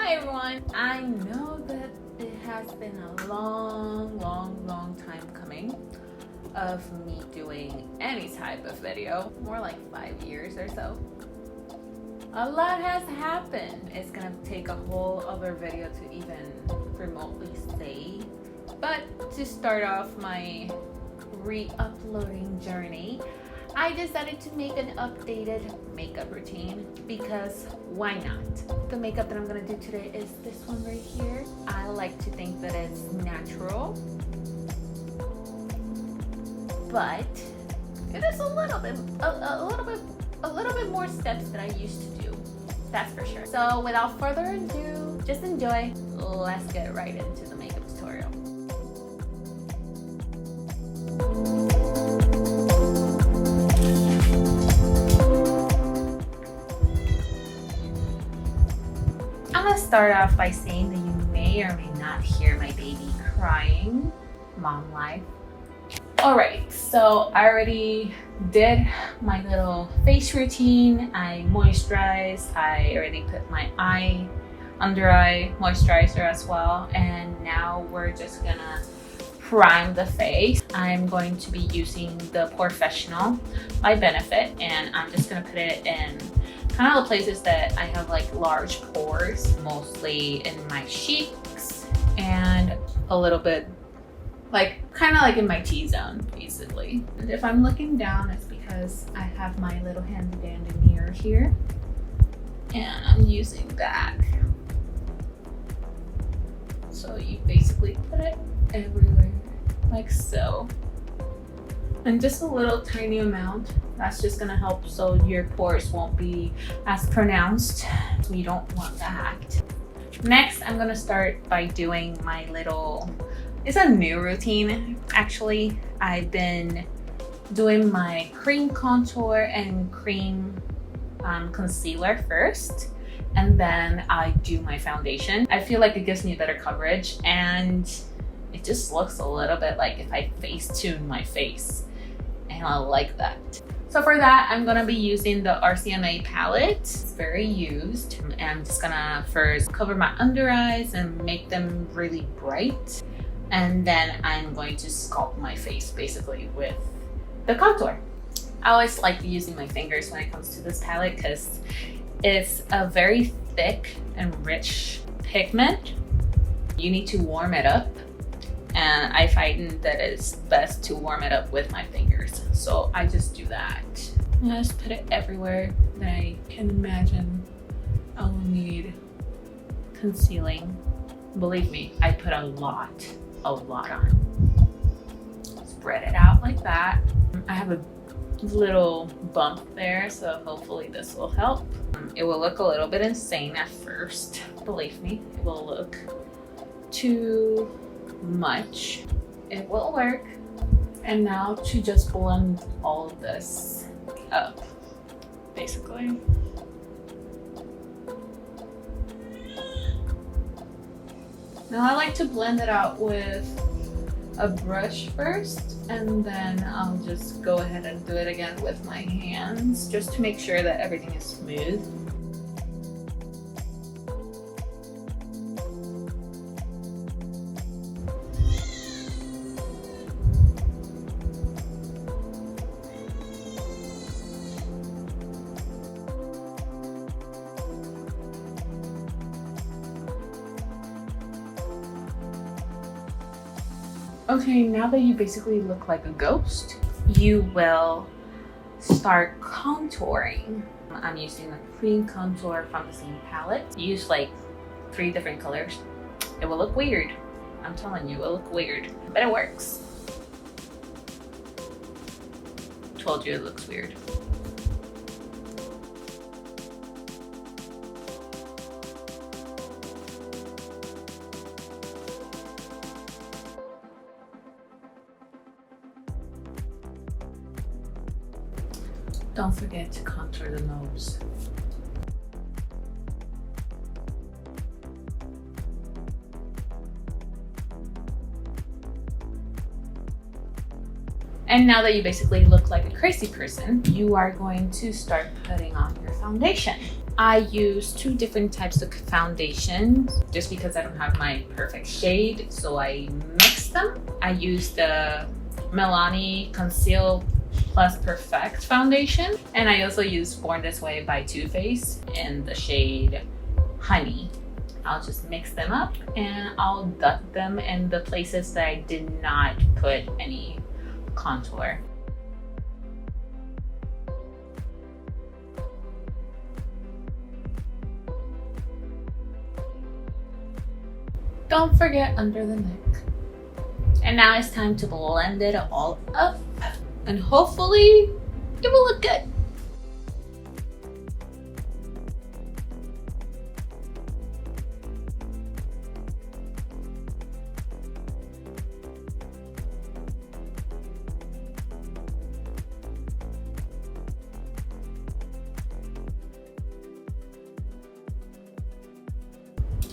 Hi everyone! I know that it has been a long time coming of me doing any type of video, more like 5 years or so. A lot has happened. It's gonna take a whole other video to even remotely say, but to start off my re-uploading journey, I decided to make an updated makeup routine because why not? The makeup that I'm gonna do today is this one right here. I like to think that it's natural, but it is a little bit more steps than I used to do. That's for sure. So without further ado, just enjoy. Let's get right into the makeup tutorial. I'm gonna start off by saying that you may or may not hear my baby crying. Mom life. Alright, so I already did my little face routine. I moisturized. I already put my under eye moisturizer as well. And now we're just gonna prime the face. I'm going to be using the Professional by Benefit, and I'm just gonna put it in kind of the places that I have like large pores, mostly in my cheeks and a little bit kind of like in my T-zone basically. And if I'm looking down, it's because I have my little handy dandy mirror here and I'm using that. So you basically put it everywhere like so. And just a little tiny amount. That's just gonna help so your pores won't be as pronounced. We don't want that. Next, I'm gonna start by doing my little, it's a new routine actually. I've been doing my cream contour and cream concealer first, and then I do my foundation. I feel like it gives me better coverage and it just looks a little bit like if I Facetune my face, and I like that. So for that, I'm gonna be using the RCMA palette. It's very used. And I'm just gonna first cover my under eyes and make them really bright. And then I'm going to sculpt my face basically with the contour. I always like using my fingers when it comes to this palette because it's a very thick and rich pigment. You need to warm it up. And I find that it's best to warm it up with my fingers. So I just do that. And I just put it everywhere that I can imagine I will need concealing. Believe me, I put a lot on. Spread it out like that. I have a little bump there, so hopefully this will help. It will look a little bit insane at first. Believe me, it will look too much. It will work. And now to just blend all of this up, basically. Now I like to blend it out with a brush first, and then I'll just go ahead and do it again with my hands just to make sure that everything is smooth. Okay, now that you basically look like a ghost, you will start contouring. I'm using the cream contour from the same palette. Use like 3 different colors. It will look weird. I'm telling you, it will look weird, but it works. Told you it looks weird. Don't forget to contour the nose. And now that you basically look like a crazy person, you are going to start putting on your foundation. I use two different types of foundation just because I don't have my perfect shade, so I mix them. I use the Milani Conceal Plus Perfect foundation, and I also use Born This Way by Too Faced in the shade Honey. I'll just mix them up and I'll dot them in the places that I did not put any contour. Don't forget under the neck. And now it's time to blend it all up, and hopefully it will look good.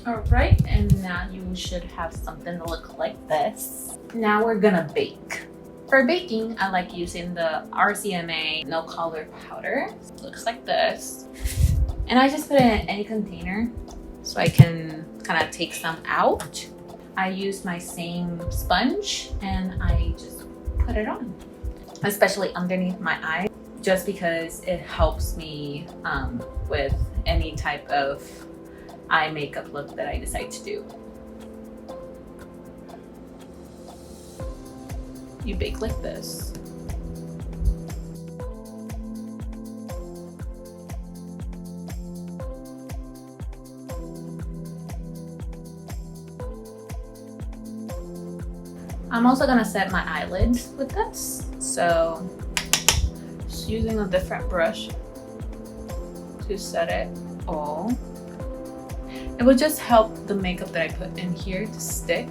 All right, and now you should have something to look like this. Now we're gonna bake. For baking, I like using the RCMA no color powder. It looks like this. And I just put it in any container so I can kind of take some out. I use my same sponge and I just put it on, especially underneath my eye, just because it helps me with any type of eye makeup look that I decide to do. You bake like this. I'm also gonna set my eyelids with this. So just using a different brush to set it all. It will just help the makeup that I put in here to stick.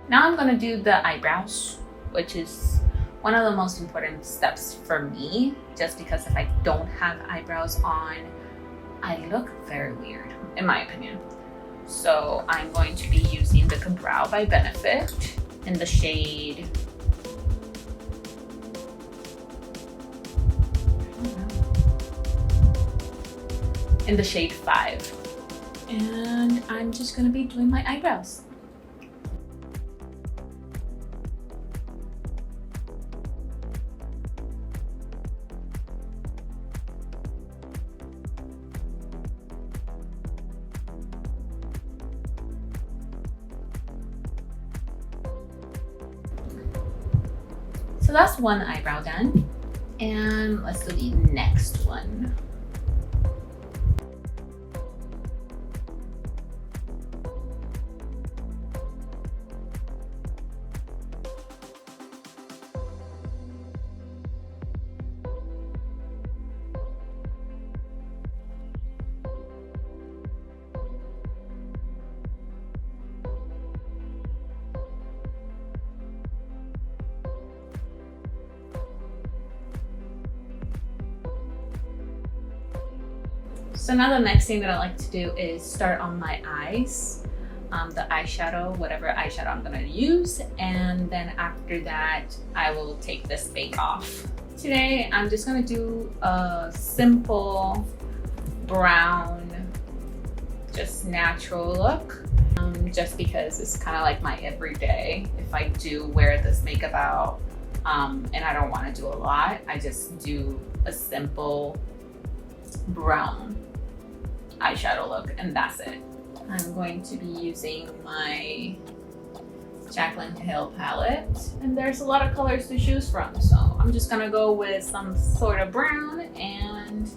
Now I'm gonna do the eyebrows, which is one of the most important steps for me, just because if I don't have eyebrows on, I look very weird, in my opinion. So I'm going to be using the Brow by Benefit in the shade in the shade 5. And I'm just gonna be doing my eyebrows. So that's one eyebrow done. And let's do the next one. So now the next thing that I like to do is start on my eyes, the eyeshadow, whatever eyeshadow I'm gonna use, and then after that, I will take this bake off. Today, I'm just gonna do a simple brown, just natural look, just because it's kind of like my everyday. If I do wear this makeup out, and I don't wanna do a lot, I just do a simple brown eyeshadow look, and that's it. I'm going to be using my Jaclyn Hill palette, and there's a lot of colors to choose from, so I'm just gonna go with some sort of brown and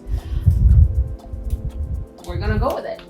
we're gonna go with it.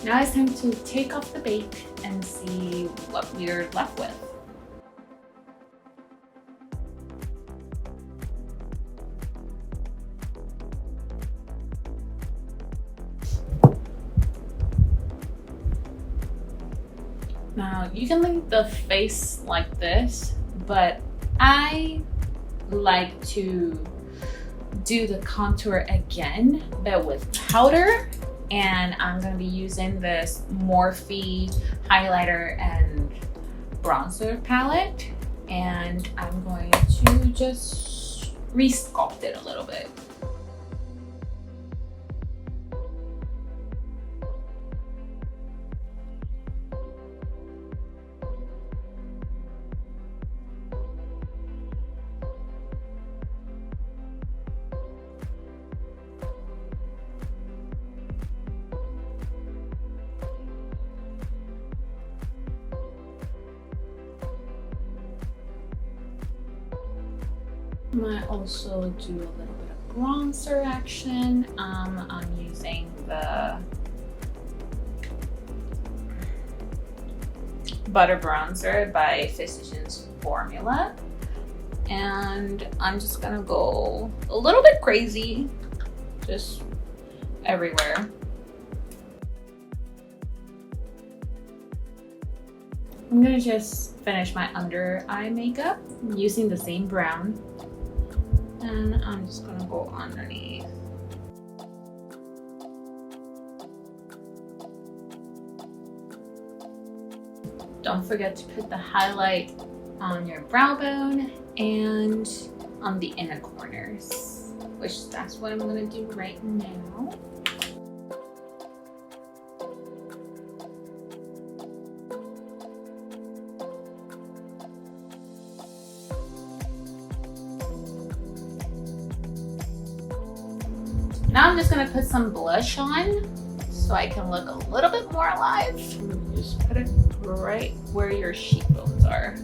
Now it's time to take off the bake and see what we're left with. Now you can leave the face like this, but I like to do the contour again, but with powder. And I'm gonna be using this Morphe highlighter and bronzer palette. And I'm going to just re-sculpt it a little bit. Might also do a little bit of bronzer action. I'm using the Butter Bronzer by Physicians Formula. And I'm just gonna go a little bit crazy, just everywhere. I'm gonna just finish my under eye makeup using the same brown. And I'm just gonna go underneath. Don't forget to put the highlight on your brow bone and on the inner corners, which that's what I'm gonna do right now. Now I'm just gonna put some blush on so I can look a little bit more alive. Just put it right where your cheekbones are.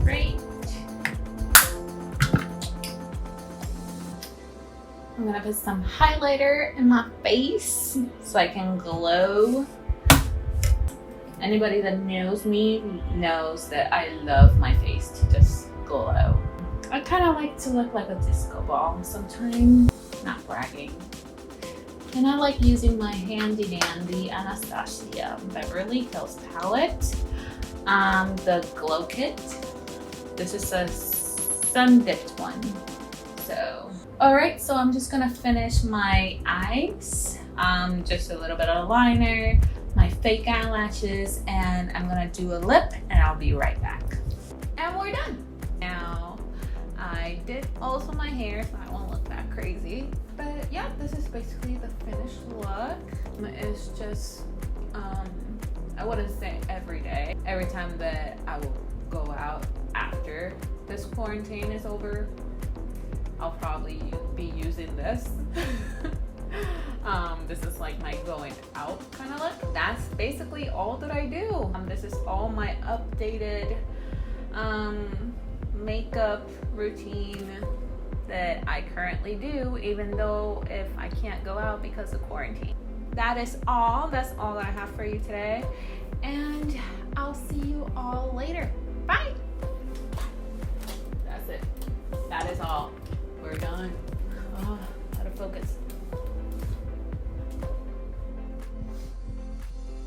Great. I'm gonna put some highlighter in my face so I can glow. Anybody that knows me knows that I love my face to just glow. I kind of like to look like a disco ball sometimes, not bragging. And I like using my handy dandy Anastasia Beverly Hills palette, the Glow Kit. This is a sun dipped one. So, all right, so I'm just gonna finish my eyes. Just a little bit of liner, my fake eyelashes, and I'm gonna do a lip, and I'll be right back. And we're done. Now, I did also my hair, so I won't look that crazy. But yeah, this is basically the finished look. It's just, I wouldn't say every day. Every time that I will go out after this quarantine is over, I'll probably be using this. This is like my going out kind of look. That's basically all that I do. This is all my updated makeup routine that I currently do, even though if I can't go out because of quarantine. That is all. That's all that I have for you today. And I'll see you all later. Bye. That's it. That is all. We're done. Oh, out of focus.